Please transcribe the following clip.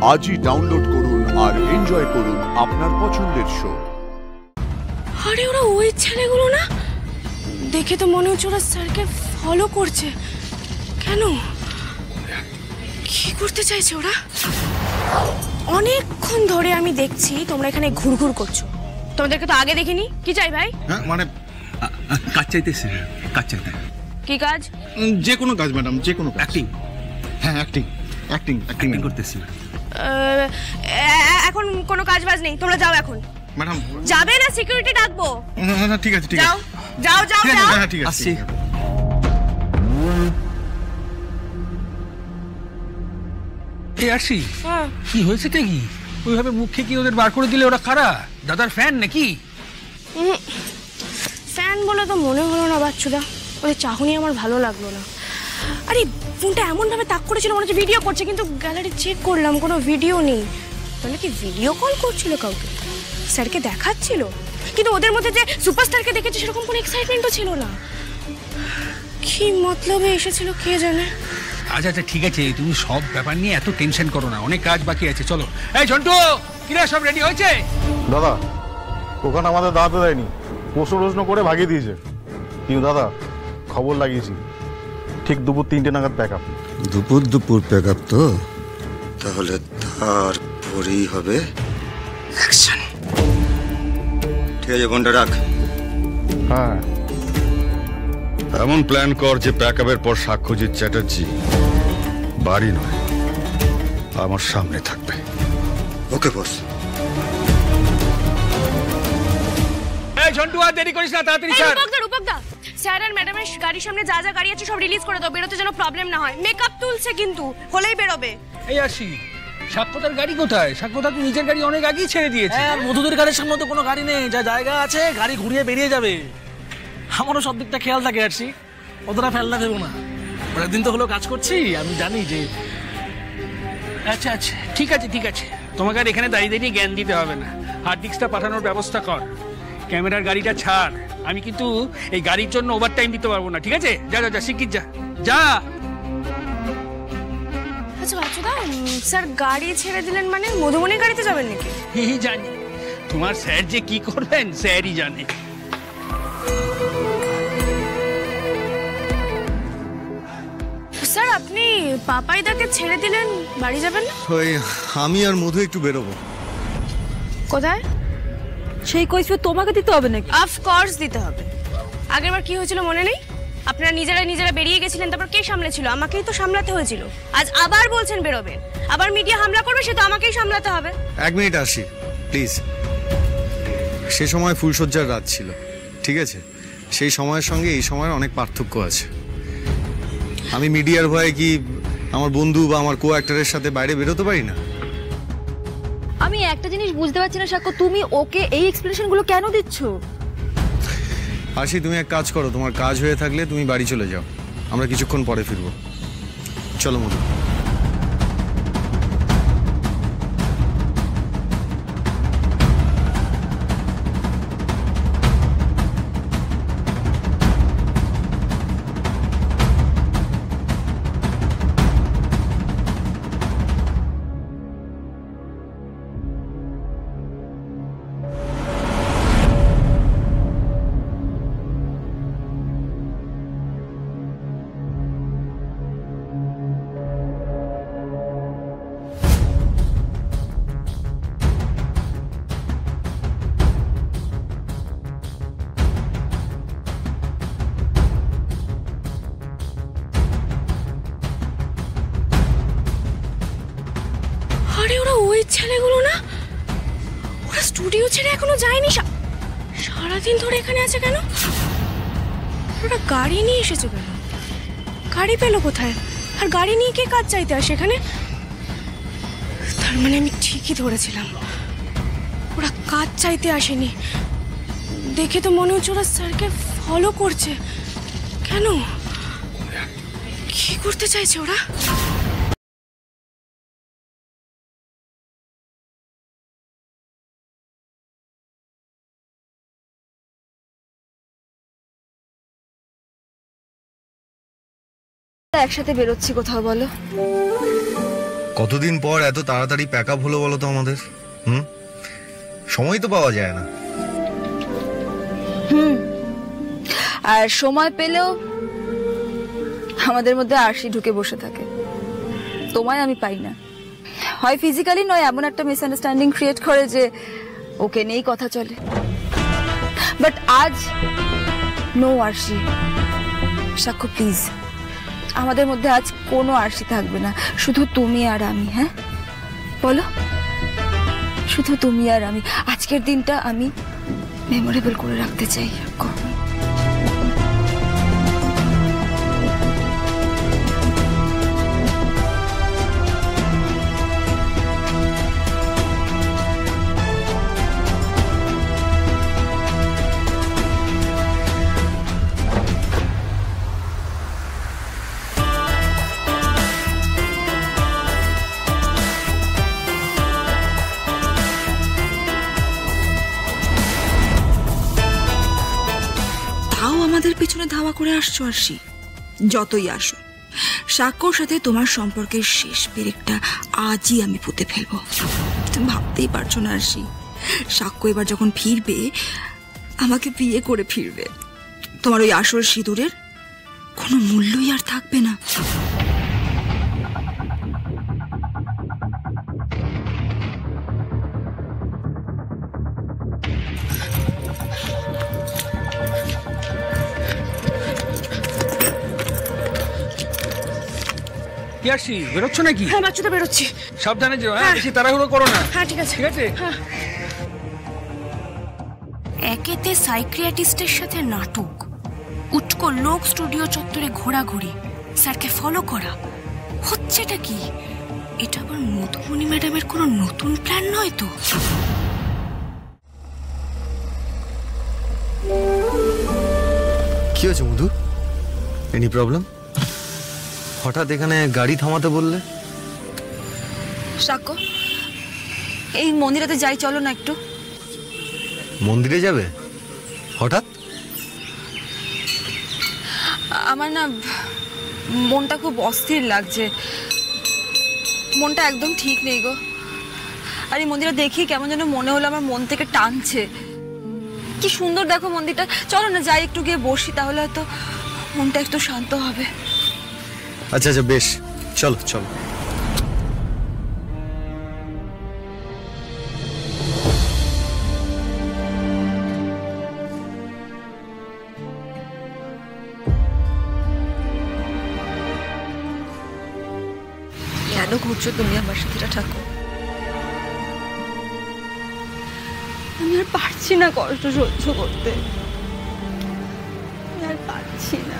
আজই ডাউনলোড করুন আর এনজয় করুন আপনার পছন্দের শো। আরে ওরা ওই ছেলেগুলো না? দেখে তো মনে হচ্ছে ওরা স্যারকে ফলো করছে। কেন? কি করতে চাইছে ওরা? অনেকক্ষণ ধরে আমি দেখছি তোমরা এখানে ঘুরঘুর করছো। তোমাদেরকে তো আগে দেখিনি। কি চাই ভাই? হ্যাঁ মানে কাজ চাইতেছি। কাজ চাইতে। কি কাজ? যে কোনো কাজ ম্যাডাম, যে কোনো অ্যাক্টিং। হ্যাঁ অ্যাক্টিং করতেছি। এখন কোনো কাজ বাজ নেই, তোমরা যাও এখন। ম্যাডাম যাবে না? সিকিউরিটি ডাকবো। না ঠিক আছে যাও যাও যাও যাও। হ্যাঁ ঠিক আছে আসছি। এই আসি, কি হয়েছে কি? ওইভাবে মুখে কি ওদের বার করে দিলে ওরা কারা? দাদার ফ্যান নাকি? ফ্যান বলে তো মনে হলো না বাচ্চুদা। ওদের চাহনি আমার ভালো লাগলো না। আরে ফোনটা এমনভাবে তাক করেছিল মনে হচ্ছে ভিডিও করছে, কিন্তু গ্যালারি চেক করলাম কোনো ভিডিও নেই। তাহলে কি ভিডিও কল করছিল কাউকে? স্যারকে দেখাচ্ছিল, কিন্তু ওদের মধ্যে যে সুপারস্টারকে দেখেছে সেরকম কোনো এক্সাইটমেন্টও ছিল না। কি মতলবে এসেছিল কে জানে। আচ্ছা আচ্ছা ঠিক আছে, তুমি সব ব্যাপার নিয়ে এত টেনশন করো না, অনেক কাজ বাকি আছে। চলো। এই ঝন্টু, কিরা সব রেডি হয়েছে? দাদা ওখানে আমাদের দাঁড়াতে দেয়নি, প্রশ্ন করে ভাগিয়ে দিয়েছে। কিন্তু দাদা খবর লাগিয়েছি, ঠিক দুপুর 3টে নাগাদ প্যাক আপ। দুপুর প্যাক আপ তো? তাহলে তারপরেই হবে অ্যাকশন। ঠিক আছে, ফোনটা রাখ। হ্যাঁ এমন প্ল্যান কর যে প্যাক আপের পর সাক্ষ্যজিৎ চ্যাটার্জি বাড়ি নয় আমার সামনে থাকবে। ওকে বস। এই ঝন্টু, আর দেরি করিস না, তাড়াতাড়ি স্যার। রূপকদা, স্যার আর ম্যাডামের গাড়ির সামনে যা যা গাড়ি আছে সব রিলিজ করে দাও, বেরোতে যেন প্রবলেম না হয়। মেকআপ তুলছে কিন্তু, হলেই বেরোবে। এই আসি, সাক্ষ্যতার গাড়ি কোথায়? সাক্ষ্যতা তো নিজের গাড়ি অনেক আগেই ছেড়ে দিয়েছে। মধুদের গাড়ির সামনে তো কোনো গাড়ি নেই, যা জায়গা আছে গাড়ি ঘুরিয়ে বেরিয়ে যাবে। আমারও সব দিকটা খেয়াল থাকে আসছি, অতটা ফেলনা দেবো না। একদিন তো হলো কাজ করছি, আমি জানি যে। আচ্ছা আচ্ছা ঠিক আছে, তোমাকে আর এখানে দাঁড়িয়ে দাঁড়িয়ে জ্ঞান দিতে হবে না। হার্ড ডিস্কটা পাঠানোর ব্যবস্থা কর, ক্যামেরার গাড়িটা ছাড়। আমি কিন্তু এই গাড়ির জন্য ওভার টাইম দিতে পারবো না, ঠিক আছে? যা যা যা, শিগগির যা যা। আচ্ছা বাচ্চুদা, স্যার গাড়ি ছেড়ে দিলেন মানে মধুমণির গাড়িতে যাবেন নাকি? জানি, তোমার স্যার যে কি করবেন স্যারই জানে। স্যার আপনি পাপাইদাকে ছেড়ে দিলেন, বাড়ি যাবেন না? ওই আমি আর মধু একটু বেরোবো। কোথায়? সেই কৈফিয়ত তোমাকে দিতে হবে নাকি? অফকোর্স দিতে হবে। আগেরবার কি হয়েছিল মনে নেই? আপনারা নিজেরা বেরিয়ে গেছিলেন, তারপর কে সামলেছিল? আমাকেই তো সামলাতে হয়েছিল। আজ আবার বলছেন বেরোবেন, আবার মিডিয়া হামলা করবে, সে তো আমাকেই সামলাতে হবে। 1 মিনিট আসি প্লিজ। সে সময় ফুলসজ্জার রাত ছিল, ঠিক আছে? সেই সময়ের সঙ্গে এই সময়ের অনেক পার্থক্য আছে। আমি মিডিয়ার ভয়ে কি আমার বন্ধু বা আমার কো অ্যাক্টরের সাথে বাইরে বেরোতে পারি না? আমি একটা জিনিস বুঝতে পারছি না সাক্ষ্য, তুমি ওকে এই এক্সপ্লেনেশন গুলো কেন দিচ্ছ? আসি, তুমি এক কাজ করো, তোমার কাজ হয়ে থাকলে তুমি বাড়ি চলে যাও, আমরা কিছুক্ষণ পরে ফিরবো। চলো মধু। আরে ওরা ওই ছেলেগুলো না? ওরা স্টুডিও ছেড়ে এখনো যায়নি, সারাদিন ধরে এখানে আছে কেন? ওরা গাড়ি নিয়ে এসেছে কেন? গাড়ি পেলো কোথায়? আর গাড়ি নিয়ে কে কাজ চাইতে আসে এখানে? তার মানে আমি ঠিকই ধরেছিলাম, ওরা কাজ চাইতে আসেনি। দেখে তো মনে হচ্ছে ওরা স্যারকে ফলো করছে। কেন? কি করতে চাইছে ওরা? একসাথে বেরোচ্ছি কোথাও, বলো? কতদিন পর এত তাড়াতাড়ি প্যাক আপ হলো বলো তো আমাদের? সময় তো পাওয়া যায় না। আর সময় পেলেও আমাদের মধ্যে আরশি ঢুকে বসে থাকে, তোমায় আমি পাই না। হয় ফিজিক্যালি, নয় এমন একটা মিসআন্ডারস্ট্যান্ডিং ক্রিয়েট করে যে ওকে নিয়েই কথা চলে। বাট আজ নো আরশি। সাক্ষ্য প্লিজ, আমাদের মধ্যে আজ কোনো আরশি থাকবে না, শুধু তুমি আর আমি। হ্যাঁ বলো, শুধু তুমি আর আমি। আজকের দিনটা আমি মেমোরেবল করে রাখতে চাই। আমাদের পিছনে ধাওয়া করে আসছো আরশি। যতই আসো, সাক্ষ্যর সাথে তোমার সম্পর্কের শেষ পেরেকটা আজই আমি পুঁতে ফেলবো। তুমি ভাবতেই পারছো না আরশি, সাক্ষ্য এবার যখন ফিরবে আমাকে বিয়ে করে ফিরবে। তোমার ওই আসল সিঁদুরের কোনো মূল্যই আর থাকবে না। কি আসছি, বেরোচ্ছ নাকি? হ্যাঁ বাচ্চু তো বেরোচ্ছি। সাবধানে যেও, হ্যাঁ বেশি তাড়াহুড়ো করো না। হ্যাঁ ঠিক আছে, ঠিক আছে। একেতে সাইক্রিয়াটিস্টের সাথে নাটক, উটকো লোক স্টুডিও চত্বরে ঘোরাঘুরি, স্যারকে ফলো করা, হচ্ছেটা কি? এটা আবার মধুমণি ম্যাডামের কোনো নতুন প্ল্যান নয় তো? কি হয়েছে মধু? Any problem? হঠাৎ এখানে গাড়ি থামাতে বললে? সাক্ষ্য, এই মন্দিরেতে যাই, চলো না একটু। মন্দিরে যাবে হঠাৎ? আমার না মনটা খুব অস্থির লাগছে, মনটা একদম ঠিক নেই গো। আর এই মন্দিরটা দেখি কেমন যেন মনে হলো আমার মন থেকে টানছে। কি সুন্দর দেখো মন্দিরটা, চলো না যাই একটু গিয়ে বসি, তাহলে হয়তো মনটা একটু শান্ত হবে। আচ্ছা আচ্ছা বেশ, চলো চলো। কেন ঘুরছো তুমি আমার সাথে ঠাকুর? আমি আর পারছি না কষ্ট সহ্য করতে, আমি আর পারছি না।